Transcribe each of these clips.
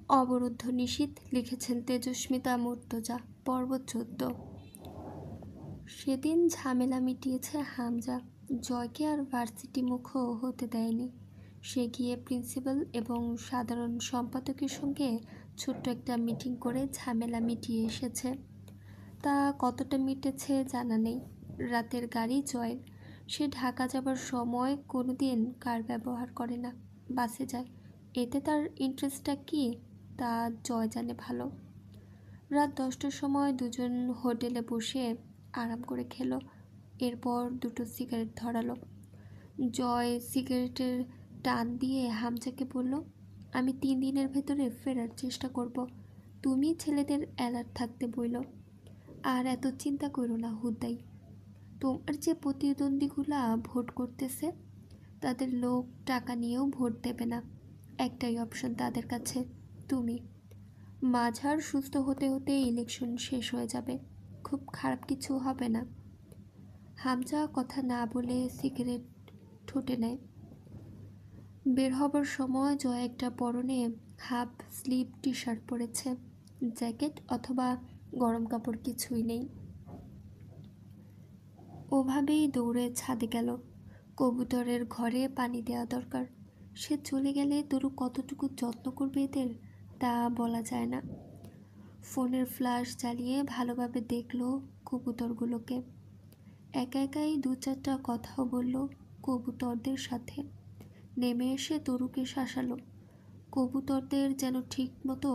অবরুদ্ধ নিশীথ লিখেছেন তেজস্মিতা মুর্তজা। পর্ব 14। সেদিন ঝামেলা মিটিয়েছে হামজা। জয়কে আর ভার্সিটি মুখও হতে দেয়নি। সে গিয়ে প্রিন্সিপাল এবং সাধারণ সম্পাদকের সঙ্গে ছোট্ট একটা মিটিং করে ঝামেলা মিটিয়ে এসেছে। তা কতটা মিটেছে জানা নেই। রাতের গাড়ি জয়ের। সে ঢাকা যাবার সময় কোনো দিন কার ব্যবহার করে না, বাসে যায়। এতে তার ইন্টারেস্টটা কী তা জয় জানে ভালো। রাত 10টার সময় দুজন হোটেলে বসে আরাম করে খেলো। এরপর দুটো সিগারেট ধরালো। জয় সিগারেটের টান দিয়ে হামজাকে বলল, আমি 3 দিনের ভেতরে ফেরার চেষ্টা করব। তুমি ছেলেদের অ্যালার্ট থাকতে বইল। আর এত চিন্তা করো না হুদ্দাই। তোমার যে প্রতিদ্বন্দ্বীগুলা ভোট করতেছে তাদের লোক টাকা নিয়েও ভোট দেবে না। একটাই অপশন তাদের কাছে, তুমি। মাঝার সুস্থ হতে হতে ইলেকশন শেষ হয়ে যাবে। খুব খারাপ কিছু হবে না। হামজা কথা না বলে সিগারেট ঠোঁটে নেয়। বের হবার সময় জয় একটা পরনে হাফ স্লিভ টি শার্ট পরেছে। জ্যাকেট অথবা গরম কাপড় কিছুই নেই। ওভাবেই দৌড়ে ছাদে গেল। কবুতরের ঘরে পানি দেওয়া দরকার। সে চলে গেলে তরু কতটুকু যত্ন করবে এদের তা বলা যায় না। ফোনের ফ্ল্যাশ জ্বালিয়ে ভালোভাবে দেখল কবুতরগুলোকে। একা একাই 2-4টা কথাও বলল কবুতরদের সাথে। নেমে এসে তরুকে শাসালো। কবুতরদের যেন ঠিক মতো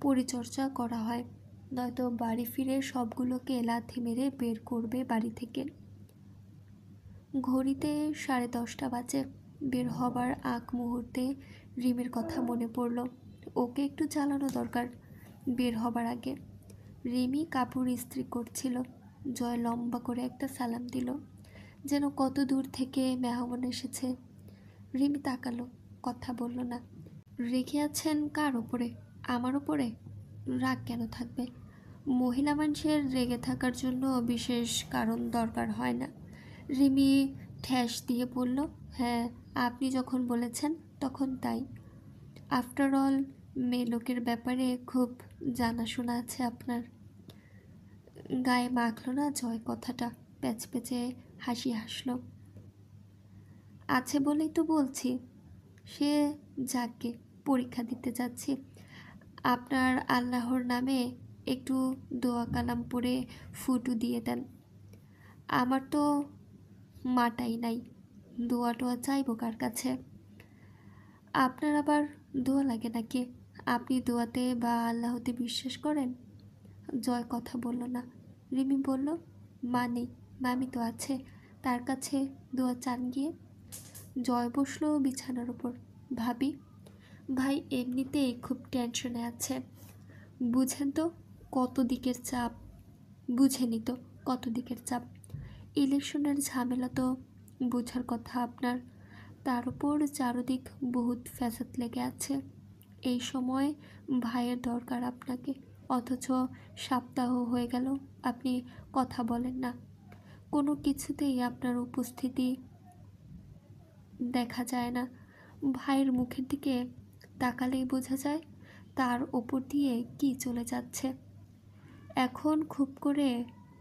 পরিচর্যা করা হয়, নয়তো বাড়ি ফিরে সবগুলোকে লাথি মেরে বের করবে বাড়ি থেকে। ঘড়িতে 10:30 বাজে। বের হবার আগ মুহূর্তে রিমির কথা মনে পড়ল। ওকে একটু জ্বালানো দরকার বের হবার আগে। রিমি কাপড় ইস্ত্রি করছিল। জয় লম্বা করে একটা সালাম দিল, যেন কত দূর থেকে মেহমান এসেছে। রিমি তাকালো, কথা বলল না। রেগে আছেন কার ওপরে? আমার ওপরে? রাগ কেন থাকবে? মহিলা মানুষের রেগে থাকার জন্য বিশেষ কারণ দরকার হয় না। রিমি ঠেস দিয়ে বলল, হ্যাঁ, আপনি যখন বলেছেন তখন তাই। আফটার অল মেয়ে লোকের ব্যাপারে খুব জানাশোনা আছে আপনার। গায়ে মাখল না জয় কথাটা। প্যাচপ্যাচে হাসি হাসল। আছে বলেই তো বলছি। সে যাকে পরীক্ষা দিতে যাচ্ছি। আপনার আল্লাহর নামে একটু দোয়া কালাম পড়ে ফুটু দিয়ে দেন। আমার তো মাটাই নাই, দোয়া টোয়া চাইব কার কাছে? আপনার আবার দোয়া লাগে নাকি? আপনি দোয়াতে বা আল্লাহতে বিশ্বাস করেন? জয় কথা বলল না। রিমি বলল, মা নেই, মামি তো আছে, তার কাছে দোয়া চান গিয়ে। জয় বসলো বিছানার উপর। ভাবি, ভাই এমনিতেই খুব টেনশনে আছে। বুঝেন তো কত দিকের চাপ। বুঝেনি তো কত দিকের চাপ। ইলেকশনের ঝামেলা তো বোঝার কথা আপনার। তার উপর চারদিক বহুত ফ্যাসাদ লেগে আছে। এই সময় ভাইয়ের দরকার আপনাকে, অথচ সপ্তাহ হয়ে গেল আপনি কথা বলেন না। কোনো কিছুতেই আপনার উপস্থিতি দেখা যায় না। ভাইয়ের মুখের দিকে তাকালেই বোঝা যায় তার ওপর দিয়ে কি চলে যাচ্ছে। এখন খুব করে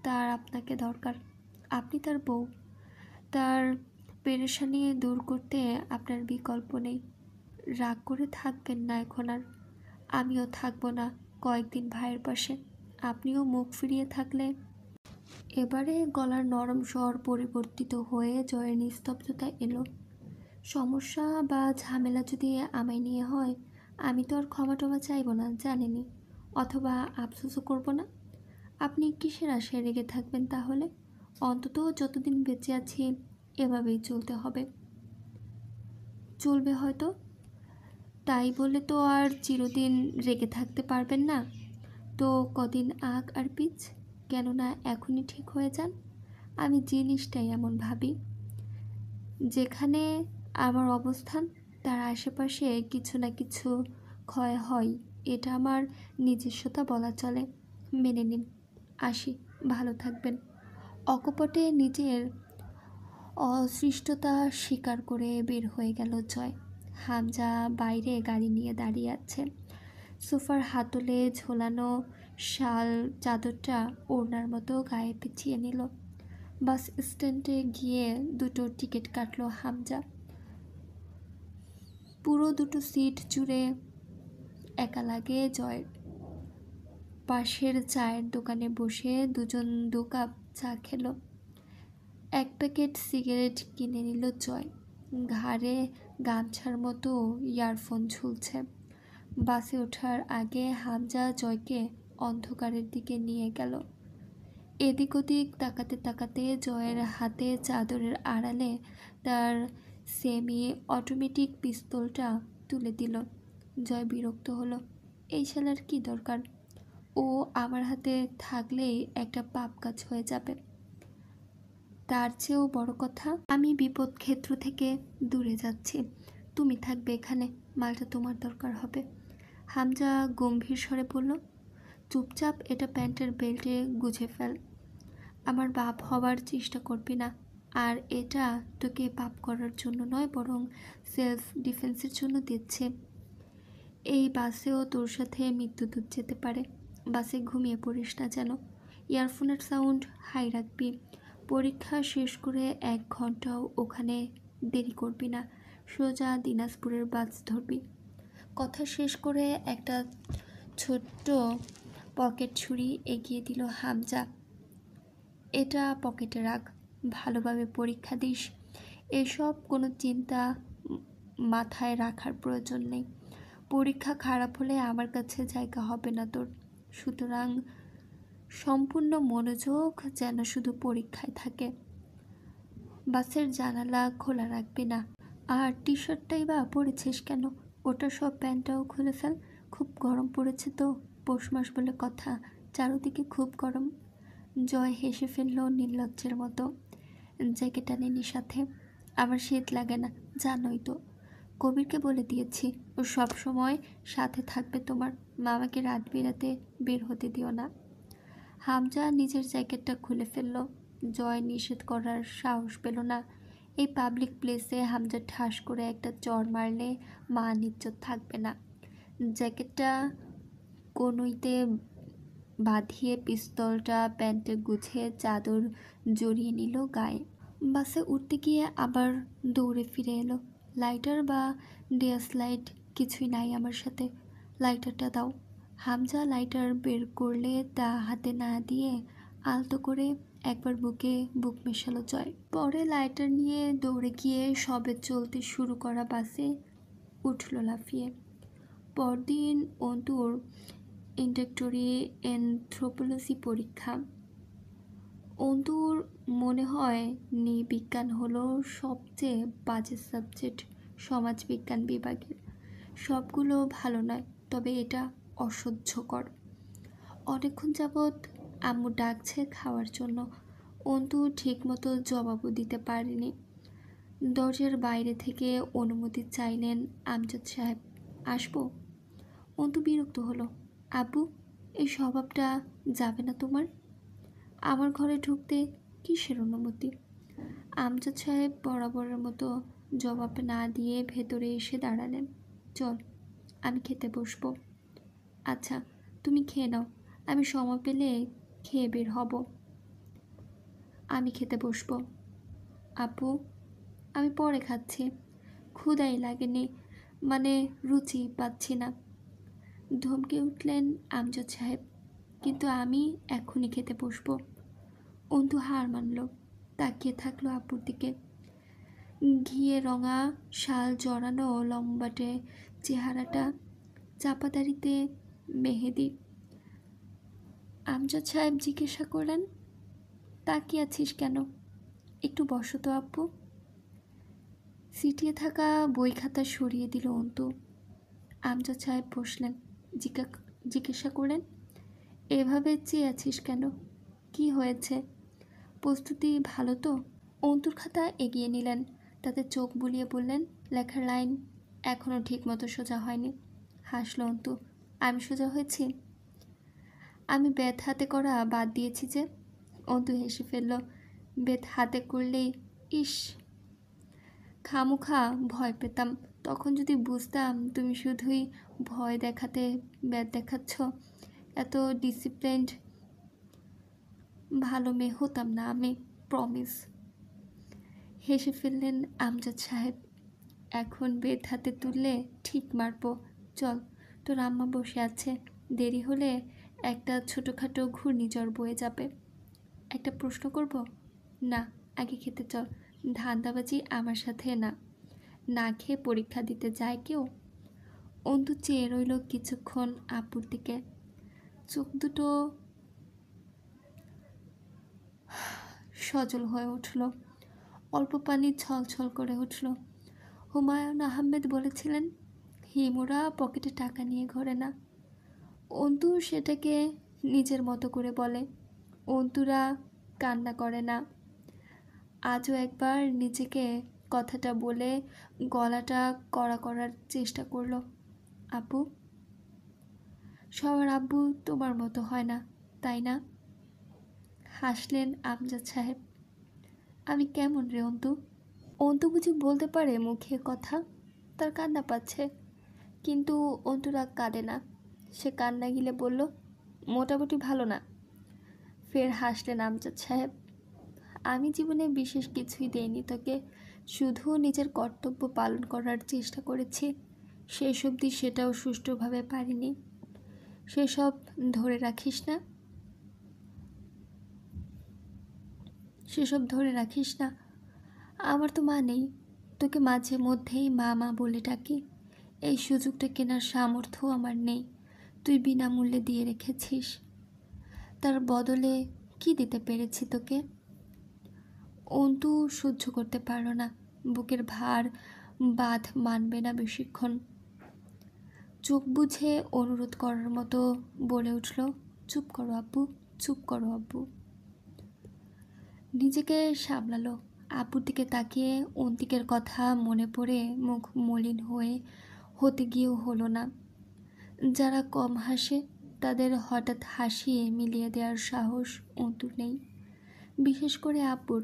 তার আপনাকে দরকার। আপনি তার বউ। তার পেরেশানি দূর করতে আপনার বিকল্প নেই। রাগ করে থাকবেন না এখন আর। আমিও থাকবো না কয়েকদিন ভাইয়ের পাশে। আপনিও মুখ ফিরিয়ে থাকলে। এবারে গলার নরম স্বর পরিবর্তিত হয়ে জয়ের নিস্তব্ধতা এলো। সমস্যা বা ঝামেলা যদি আমায় নিয়ে হয়, আমি তো আর ক্ষমা টমা চাইব না জানেনি, অথবা আফসোসও করব না। আপনি কিসের আশায় রেগে থাকবেন তাহলে? অন্তত যতদিন বেঁচে আছি এভাবেই চলতে হবে। চলবে হয়তো, তাই বলে তো আর চিরদিন রেগে থাকতে পারবেন না। তো কদিন আগ আর পিছ, কেননা এখনই ঠিক হয়ে যান। আমি জিনিসটাই এমন ভাবি, যেখানে আমার অবস্থান তার আশেপাশে কিছু না কিছু ক্ষয় হয়, এটা আমার নিজস্বতা বলা চলে। মেনে নিন। আসি, ভালো থাকবেন। অকপটে নিজের অসৃষ্টতা স্বীকার করে বের হয়ে গেল জয়। হামজা বাইরে গাড়ি নিয়ে দাঁড়িয়ে আছে। সোফার হাতলে ঝোলানো শাল চাদরটা ওড়নার মতো গায়ে পেঁচিয়ে নিল। বাস স্ট্যান্ডে গিয়ে দুটো টিকিট কাটলো হামজা। পুরো দুটো সিট জুড়ে একা লাগে জয়ের। পাশের চায়ের দোকানে বসে দুজন 2 কাপ চা খেলো। 1 প্যাকেট সিগারেট কিনে নিল জয়। ঘাড়ে গামছার মতো ইয়ারফোন ঝুলছে। বাসে ওঠার আগে হামজা জয়কে অন্ধকারের দিকে নিয়ে গেল। এদিক ওদিক তাকাতে তাকাতে জয়ের হাতে চাদরের আড়ালে তার সেমি অটোমেটিক পিস্তলটা তুলে দিল। জয় বিরক্ত হলো। এই শালার কি দরকার? ও আমার হাতে থাকলেই একটা পাপ কাজ হয়ে যাবে। তার চেয়েও বড় কথা, আমি বিপদ ক্ষেত্র থেকে দূরে যাচ্ছি। তুমি থাকবে এখানে, মালটা তোমার দরকার হবে। হামজা গম্ভীর স্বরে বলল, চুপচাপ এটা প্যান্টের বেল্টে গুজে ফেল। আমার বাপ হবার চেষ্টা করবি না। আর এটা তোকে পাপ করার জন্য নয়, বরং সেলফ ডিফেন্সের জন্য দিচ্ছে। এই বাসেও তোর সাথে মৃত্যুদূত যেতে পারে। বাসে ঘুমিয়ে পড়িস না যেন। ইয়ারফোনের সাউন্ড হাই রাখবি। পরীক্ষা শেষ করে 1 ঘন্টাও ওখানে দেরি করবি না। সোজা দিনাজপুরের বাস ধরবি। কথা শেষ করে একটা ছোট্ট পকেট ছুরি এগিয়ে দিল হামজা। এটা পকেটে রাখ, ভালোভাবে পরীক্ষা দিস। এসব কোনো চিন্তা মাথায় রাখার প্রয়োজন নেই। পরীক্ষা খারাপ হলে আমার কাছে জায়গা হবে না তোর। সুতরাং সম্পূর্ণ মনোযোগ যেন শুধু পরীক্ষায় থাকে। বাসের জানালা খোলা রাখবি না। আর টি শার্টটাই বা পরেছিস কেন? ওটা সব প্যান্টটাও খুলে ফেল। খুব গরম পড়েছে তো, পৌষ মাস বলে কথা, চারদিকে খুব গরম। জয় হেসে ফেলল নির্লজ্জের মতো। জ্যাকেট আনিনি সাথে? আমার শীত লাগে না, জানোই তো। কবিরকে বলে দিয়েছি ও সব সময় সাথে থাকবে তোমার। মামাকে রাত বিরাতে বের হতে দিও না। হামজা নিজের জ্যাকেটটা খুলে ফেলল। জয় নিষেধ করার সাহস পেল না। এই পাবলিক প্লেসে হামজা ঠাস করে একটা চড় মারলে মান ইজ্জত থাকবে না। জ্যাকেটটা কনুইতে বাঁধিয়ে পিস্তলটা প্যান্টে গুছিয়ে চাদর জড়িয়ে নিল গায়ে। বাসে উঠতে গিয়ে আবার দৌড়ে ফিরে এলো। লাইটার বা ডিয়াসলাইট কিছুই নাই আমার সাথে। লাইটারটা দাও। হামজা লাইটার বের করলে তা হাতে না দিয়ে আলতো করে একবার বুকে বুক মেশালো জয়। পরে লাইটার নিয়ে দৌড়ে গিয়ে সবে চলতে শুরু করা বাসে উঠল লাফিয়ে। পরদিন অন্তুর ইন্ডাক্টরি এনথ্রোপোলজি পরীক্ষা। অন্তুর মনে হয় নৃবিজ্ঞান হলো সবচেয়ে বাজে সাবজেক্ট সমাজবিজ্ঞান বিভাগের। সবগুলো ভালো নয়, তবে এটা অসহ্যকর। অনেকক্ষণ যাবৎ আম্মু ডাকছে খাওয়ার জন্য। অন্তু ঠিকমতো জবাবও দিতে পারেনি। দরজার বাইরে থেকে অনুমতি চাইলেন আমজাদ সাহেব, আসবো? অন্তু বিরক্ত হলো। আব্বু, এই স্বভাবটা যাবে না তোমার? আমার ঘরে ঢুকতে কিসের অনুমতি? আমজাদ সাহেব বরাবরের মতো জবাব না দিয়ে ভেতরে এসে দাঁড়ালেন। চল, আমি খেতে বসবো। আচ্ছা, তুমি খেয়ে নাও, আমি সময় পেলে খেয়ে বের হব। আমি খেতে বসবো। আপু, আমি পরে খাচ্ছি, ক্ষুধাই লাগেনি, মানে রুচি পাচ্ছি না। ধমকে উঠলেন আমজাদ সাহেব। কিন্তু আমি এখনই খেতে বসবো। অন্তু হার মানল, তাকিয়ে থাকলো আপুর দিকে। ঘিয়ে রঙা শাল জড়ানো লম্বাটে চেহারাটা, চাপাদাড়িতে মেহেদি। আমজাদ সাহেব জিজ্ঞাসা করলেন, তাকিয়ে আছিস কেন? একটু বসো তো আপু। সিটিয়ে থাকা বই খাতা সরিয়ে দিল অন্তু। আমজাদ সাহেব বসলেন। জিজ্ঞাসা করলেন, এভাবে চেয়ে আছিস কেন? কি হয়েছে? প্রস্তুতি ভালো তো? অন্তুর খাতা এগিয়ে নিলেন। তাতে চোখ বুলিয়ে বললেন, লেখার লাইন এখনও ঠিক মতো সোজা হয়নি। হাসল অন্তু। আমি সোজা হয়েছি? আমি বেত হাতে করা বাদ দিয়েছি যে। অন্তু হেসে ফেলল। বেত হাতে করলেই ইস, খামুখা ভয় পেতাম। তখন যদি বুঝতাম তুমি শুধুই ভয় দেখাতে দেখাচ্ছ, এত ডিসিপ্লিনড ভালো মেয়ে হতাম না আমি, প্রমিস। হেসে ফেললেন আমজাদ সাহেব। এখন বেত হাতে তুললে ঠিক মারবো। চল, তোর আম্মা বসে আছে, দেরি হলে একটা ছোটোখাটো ঘূর্ণিঝড় বয়ে যাবে। একটা প্রশ্ন করব? না, আগে খেতে চল। ধান্দাবাজি আমার সাথে না। না খেয়ে পরীক্ষা দিতে যায় কেউ? অন্তু চেয়ে রইল কিছুক্ষণ আপুর দিকে। চোখ দুটো সজল হয়ে উঠল, অল্প পানি ছলছল করে উঠল। হুমায়ুন আহমেদ বলেছিলেন, হিমুরা পকেটে টাকা নিয়ে ঘোরে না। অন্তু সেটাকে নিজের মতো করে বলে। অন্তুরা কান্না করে না। আজও একবার নিজেকে কথাটা বলে গলাটা কড়া করার চেষ্টা করল। আপু, সবার আব্বু তোমার মতো হয় না, তাই না? হাসলেন আমজাদ সাহেব। আমি কেমন রে অন্তু? অন্তু বুঝি বলতে পারে মুখে কথা? তার কান্না পাচ্ছে, কিন্তু অন্তুরা কাঁদে না। সে কান্না গিলে বলল, মোটামুটি ভালো না। ফের হাসলেন আমজাদ সাহেব। আমি জীবনে বিশেষ কিছুই দেইনি তোকে, শুধু নিজের কর্তব্য পালন করার চেষ্টা করেছি। শেষ অবধি সেটাও সুষ্ঠুভাবে পারিনি। সেসব ধরে রাখিস না, সেসব ধরে রাখিস না। আমার তো মা নেই, তোকে মাঝে মধ্যেই মা মা বলে ডাকি। এই সুযোগটা কেনার সামর্থ্য আমার নেই, তুই বিনামূল্যে দিয়ে রেখেছিস। তার বদলে কি দিতে পেরেছি তোকে? অন্তু সহ্য করতে পারল না, বুকের ভার বাঁধ মানবে না বেশিক্ষণ। চোখ বুঝে অনুরোধ করার মতো বলে উঠল, চুপ করো আব্বু, চুপ করো আব্বু। নিজেকে সামলালো। আপুর দিকে তাকিয়ে অন্তিকের কথা মনে পড়ে মুখ মলিন হতে গিয়েও হলো না। যারা কম হাসে তাদের হঠাৎ হাসি মিলিয়ে দেওয়ার সাহস অন্তুর নেই, বিশেষ করে আপুর।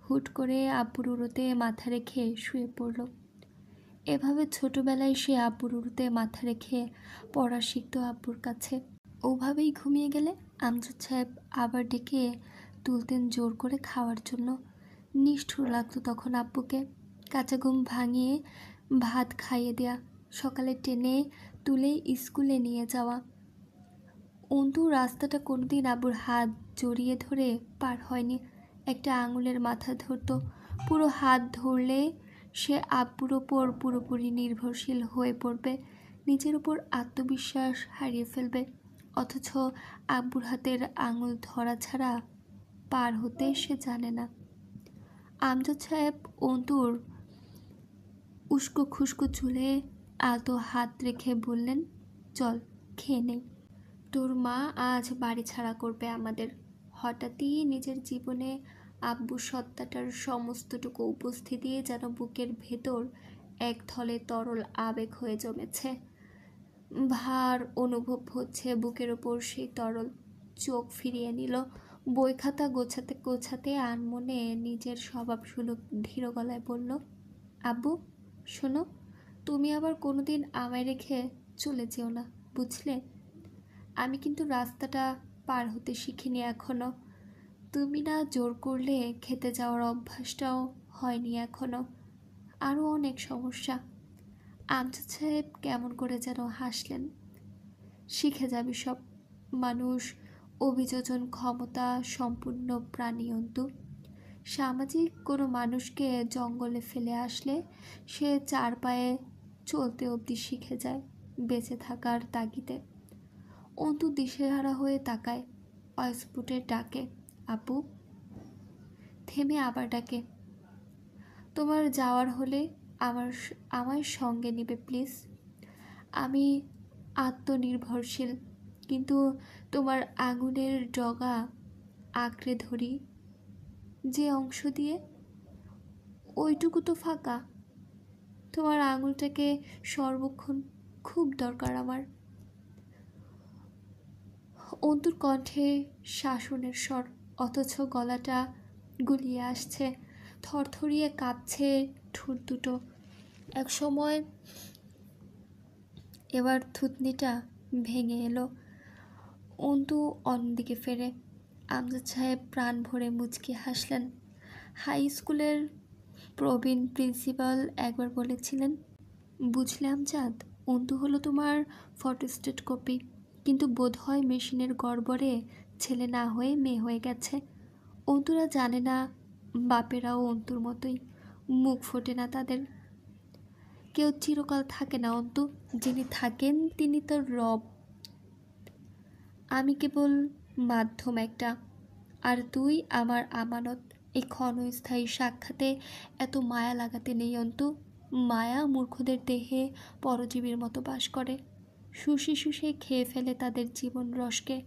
হুট করে আপুর উড়োতে মাথা রেখে শুয়ে পড়ল। এভাবে ছোটবেলায় সে আপুর উড়োতে মাথা রেখে পড়া শিখত আপুর কাছে। ওভাবেই ঘুমিয়ে গেলে আমজাদ সাহেব আবার ডেকে তুলতেন জোর করে খাওয়ার জন্য। নিষ্ঠুর লাগতো তখন আব্বুকে। কাঁচা ঘুম ভাঙিয়ে ভাত খাইয়ে দেয়া, সকালে টেনে তুলে স্কুলে নিয়ে যাওয়া। অন্তু রাস্তাটা কোনোদিন আব্বুর হাত জড়িয়ে ধরে পার হয়নি। একটা আঙুলের মাথা ধরত, পুরো হাত ধরলে সে আব্বুর ওপর পুরোপুরি নির্ভরশীল হয়ে পড়বে, নিজের ওপর আত্মবিশ্বাস হারিয়ে ফেলবে। অথচ আব্বুর হাতের আঙুল ধরা ছাড়া পার হতে সে জানে না। আমজাদ সাহেব অন্তুর উস্কো খুস্কো চুলে আলতো হাত রেখে বললেন, চল খেয়ে নেই। তোর মা আজ বাড়ি ছাড়া করবে আমাদের। হঠাৎই নিজের জীবনে আব্বুর সত্তাটার সমস্তটুকু উপস্থিতি যেন বুকের ভেতর এক থলে তরল আবেগ হয়ে জমেছে। ভার অনুভব হচ্ছে বুকের ওপর সেই তরল। চোখ ফিরিয়ে নিল। বই খাতা গোছাতে গোছাতে আনমনে নিজের স্বভাবসুলভ ধীর গলায় বলল, আব্বু শোনো, তুমি আবার কোনোদিন আমায় রেখে চলে যেও না, বুঝলে? আমি কিন্তু রাস্তাটা পার হতে শিখিনি এখনো। তুমি না জোর করলে খেতে যাওয়ার অভ্যাসটাও হয়নি এখনো। আরও অনেক সমস্যা। আমজাদ সাহেব কেমন করে যেন হাসলেন। শিখে যাবি সব। মানুষ অভিযোজন ক্ষমতা সম্পূর্ণ প্রাণী অন্তু। সামাজিক কোনো মানুষকে জঙ্গলে ফেলে আসলে সে চার পায়ে চলতে অবধি শিখে যায়, বেঁচে থাকার তাগিদে। অন্তু দিশেহারা হয়ে তাকায়। অস্ফুটের ডাকে, আপু। থেমে আবার ডাকে, তোমার যাওয়ার হলে আমার সঙ্গে নিবে প্লিজ। আমি আত্মনির্ভরশীল, কিন্তু তোমার আঙুলের ডগা আঁকড়ে ধরি যে অংশ দিয়ে, ওইটুকু তো ফাঁকা। তোমার আঙুলটাকে সর্বক্ষণ খুব দরকার আমার। অন্তুর কণ্ঠে শাসনের স্বর, অথচ গলাটা গুলিয়ে আসছে, থরথরিয়ে কাঁপছে ঠোঁট দুটো। এক সময় এবার থুতনিটা ভেঙে এলো। অন্তু অন্যদিকে ফেরে। আমজাদ সাহেব প্রাণ ভরে মুচকি হাসলেন। হাই স্কুলের প্রবীণ প্রিন্সিপাল একবার বলেছিলেন, বুঝলে আমজাদ, অন্তু হলো তোমার ফটোস্টেট কপি, কিন্তু বোধহয় মেশিনের গড়বড়ে ছেলে না হয়ে মেয়ে হয়ে গেছে। অন্তুরা জানে না বাপেরাও অন্তুর মতোই, মুখ ফোটে না তাদের। কেউ চিরকাল থাকে না অন্তু, যিনি থাকেন তিনি তো রব। আমি কেবল মাধ্যম একটা, আর তুই আমার আমানত। এই ক্ষণস্থায়ী সাক্ষাতে এত মায়া লাগাতে নেই অন্তু। মায়া মূর্খদের দেহে পরজীবীর মতো বাস করে, শুষে শুষে খেয়ে ফেলে তাদের জীবন রসকে।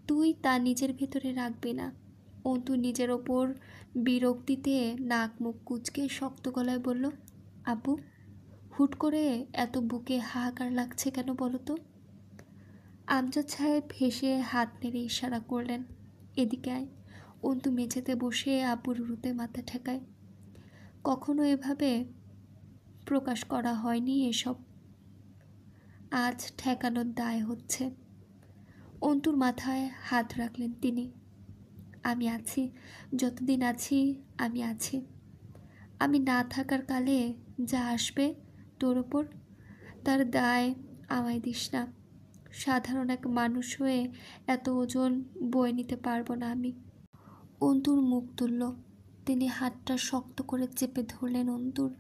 তুই তা নিজের ভেতরে রাখবি না। অন্তু নিজের ওপর বিরক্তিতে নাক মুখ কুচকে শক্ত গলায় বলল, আব্বু, হুট করে এত বুকে হাহাকার লাগছে কেন বলো তো? আমজাদ সাহেব হেসে হাত নেড়ে ইশারা করলেন, এদিকে আয়। অন্তু মেঝেতে বসে আব্বুর উরুতে মাথা ঠেকায়। কখনো এভাবে প্রকাশ করা হয়নি এসব, আজ ঠেকানোর দায় হচ্ছে। অন্তুর মাথায় হাত রাখলেন তিনি। আমি আছি, যতদিন আছি আমি আছি। আমি না থাকার কালে যা আসবে তোর ওপর, তার দায় আমায় দিস না। সাধারণ এক মানুষ হয়ে এত ওজন বয়ে নিতে পারবো না আমি। অন্তুর মুখ তুলল। তিনি হাতটা শক্ত করে চেপে ধরলেন অন্তুর,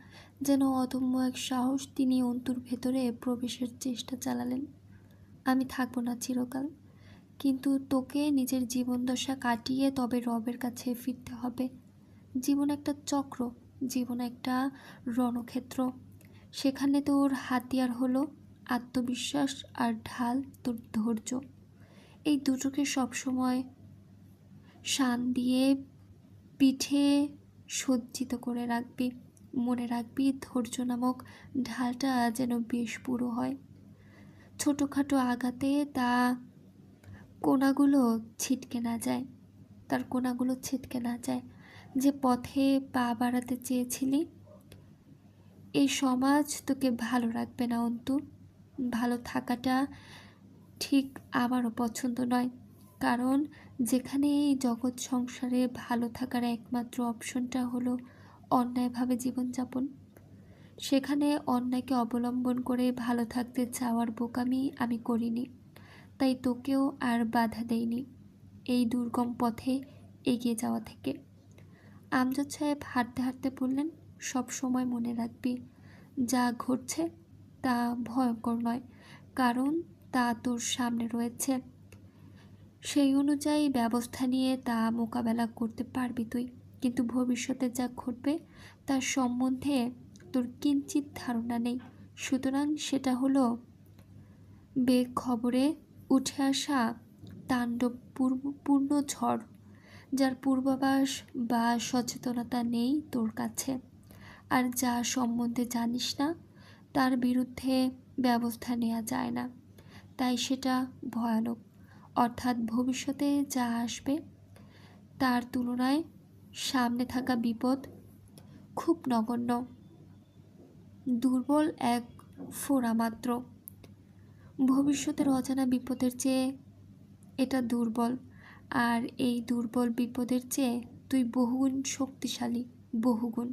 যেন অদম্য এক সাহস তিনি অন্তুর ভেতরে প্রবেশের চেষ্টা চালালেন। আমি থাকবো না চিরকাল, কিন্তু তোকে নিজের জীবনদশা কাটিয়ে তবে রবের কাছে ফিরতে হবে। জীবন একটা চক্র, জীবন একটা রণক্ষেত্র। সেখানে তোর হাতিয়ার হলো আত্মবিশ্বাস, আর ঢাল তোর ধৈর্য। এই দুটোকে সবসময় শান দিয়ে পিঠে সজ্জিত করে রাখবি। মনে রাখবি, ধৈর্য নামক ঢালটা যেন বেশ পুরো হয়। ছোটোখাটো আঘাতে কোনাগুলো ছিটকে না যায়, তার কোনাগুলো ছিটকে না যায়। যে পথে পা বাড়াতে চেয়েছিলি, এই সমাজ তোকে ভালো রাখবে না অন্তু। ভালো থাকাটা ঠিক আমারও পছন্দ নয়, কারণ যেখানে এই জগৎ সংসারে ভালো থাকার একমাত্র অপশনটা হলো অন্যায়ভাবে জীবনযাপন, সেখানে অন্যায়কে অবলম্বন করে ভালো থাকতে চাওয়ার বোকামি আমি করিনি। তাই তোকেও আর বাধা দেইনি এই দুর্গম পথে এগিয়ে যাওয়া থেকে। আমজাদ সাহেব হাঁটতে হাঁটতে বললেন, সব সময় মনে রাখবি, যা ঘটছে তা ভয়ঙ্কর নয়, কারণ তা তোর সামনে রয়েছে। সেই অনুযায়ী ব্যবস্থা নিয়ে তা মোকাবেলা করতে পারবি তুই। কিন্তু ভবিষ্যতে যা ঘটবে তার সম্বন্ধে তোর কিঞ্চিত ধারণা নেই। সুতরাং সেটা হলো বেগ খবরে উঠে আসা তাণ্ডবপূর্ণ ঝড়, যার পূর্বাভাস বা সচেতনতা নেই তোর কাছে, আর যা সম্বন্ধে জানিস না তার বিরুদ্ধে ব্যবস্থা নেওয়া যায় না, তাই সেটা ভয়ানক। অর্থাৎ ভবিষ্যতে যা আসবে তার তুলনায় সামনে থাকা বিপদ খুব নগণ্য, দুর্বল এক ফোঁড়া মাত্র। ভবিষ্যতের অজানা বিপদের চেয়ে এটা দুর্বল, আর এই দুর্বল বিপদের চেয়ে তুই বহুগুণ শক্তিশালী, বহুগুণ।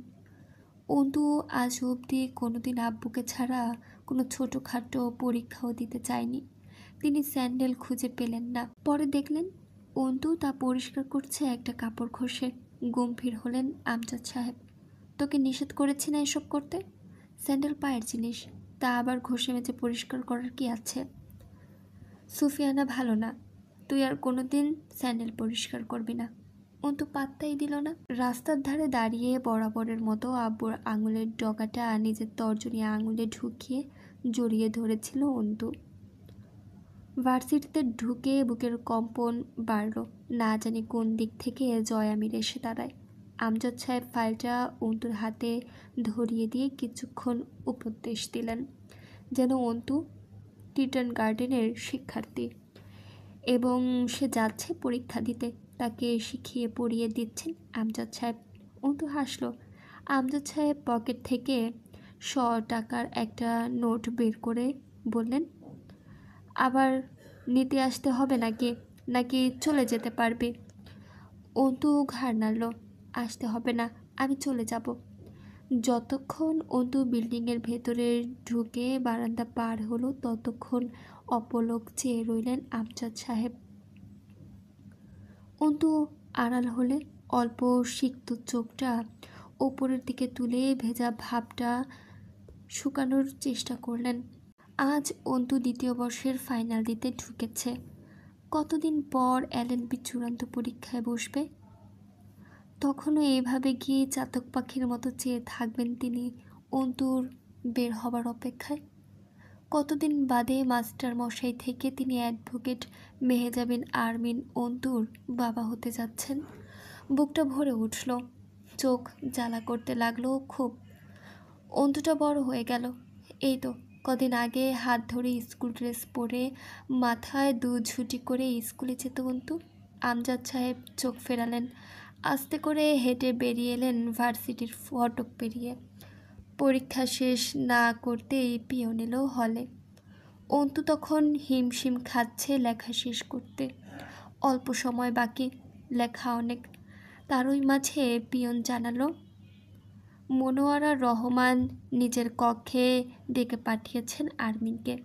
অন্তু আজ অবধি কোনোদিন আব্বুকে ছাড়া কোনো ছোটোখাটো পরীক্ষাও দিতে চায়নি। তিনি স্যান্ডেল খুঁজে পেলেন না। পরে দেখলেন অন্তু তা পরিষ্কার করছে একটা কাপড় ঘষে। গম্ভীর হলেন আমজাদ সাহেব, তোকে নিষেধ করেছি না এসব করতে? স্যান্ডেল পায়ের জিনিস, তা আবার ঘষে মেজে পরিষ্কার করার কি আছে? সুফিয়ানা ভালো না, তুই আর কোনোদিন স্যান্ডেল পরিষ্কার করবি না। অন্তু পাত্তাই দিল না। রাস্তার ধারে দাঁড়িয়ে বরাবরের মতো আব্বুর আঙুলের ডগাটা নিজের তর্জনী আঙুলে ঢুকিয়ে জড়িয়ে ধরেছিল অন্তু। ভার্সিটিতে ঢুকে বুকের কম্পন বাড়ল। না জানি কোন দিক থেকে জয়ামির এসে দাঁড়ায়। আমজাদ সাহেব ফাইলটা অন্তুর হাতে ধরিয়ে দিয়ে কিছুক্ষণ উপদেশ দিলেন, যেন অন্তু টিটন গার্ডেনের শিক্ষার্থী এবং সে যাচ্ছে পরীক্ষা দিতে, তাকে শিখিয়ে পড়িয়ে দিচ্ছেন আমজাদ সাহেব। অন্তু হাসল। আমজাদ সাহেব পকেট থেকে 100 টাকার একটা নোট বের করে বললেন, আবার নিতে আসতে হবে নাকি, নাকি চলে যেতে পারবি? অন্তু ঘাড় নাড়ল। আসতে হবে না, আমি চলে যাব। যতক্ষণ অন্তু বিল্ডিংয়ের ভেতরে ঢুকে বারান্দা পার হলো ততক্ষণ অপলক চেয়ে রইলেন আমজাদ সাহেব। অন্তু আড়াল হলে অল্প সিক্ত চোখটা ওপরের দিকে তুলে ভেজা ভাবটা শুকানোর চেষ্টা করলেন। আজ অন্তু দ্বিতীয় বর্ষের ফাইনাল দিতে ঢুকেছে। কতদিন পর এলএলবি চূড়ান্ত পরীক্ষায় বসবে। তখনও এইভাবে গিয়ে চাতক পাখির মতো চেয়ে থাকবেন তিনি অন্তুর বের হবার অপেক্ষায়। কতদিন বাদে মাস্টার মশাই থেকে তিনি অ্যাডভোকেট মেহেজাবিন আরমিন অন্তুর বাবা হতে যাচ্ছেন। বুকটা ভরে উঠল, চোখ জ্বালা করতে লাগলো খুব। অন্তুটা বড় হয়ে গেল। এই তো কদিন আগে হাত ধরে স্কুল ড্রেস পরে মাথায় ঝুঁটি করে স্কুলে যেত অন্তু। আমজাদ সাহেব চোখ ফেরালেন। আস্তে করে হেঁটে বেরিয়ে এলেন ভার্সিটির ফটক পেরিয়ে। পরীক্ষা শেষ না করতেই পিয়ন এলো হলে। অন্তু তখন হিমশিম খাচ্ছে লেখা শেষ করতে। অল্প সময় বাকি, লেখা অনেক। তারই মাঝে পিয়ন জানালো মনোয়ারা রহমান নিজের কক্ষে ডেকে পাঠিয়েছেন আরমিনকে।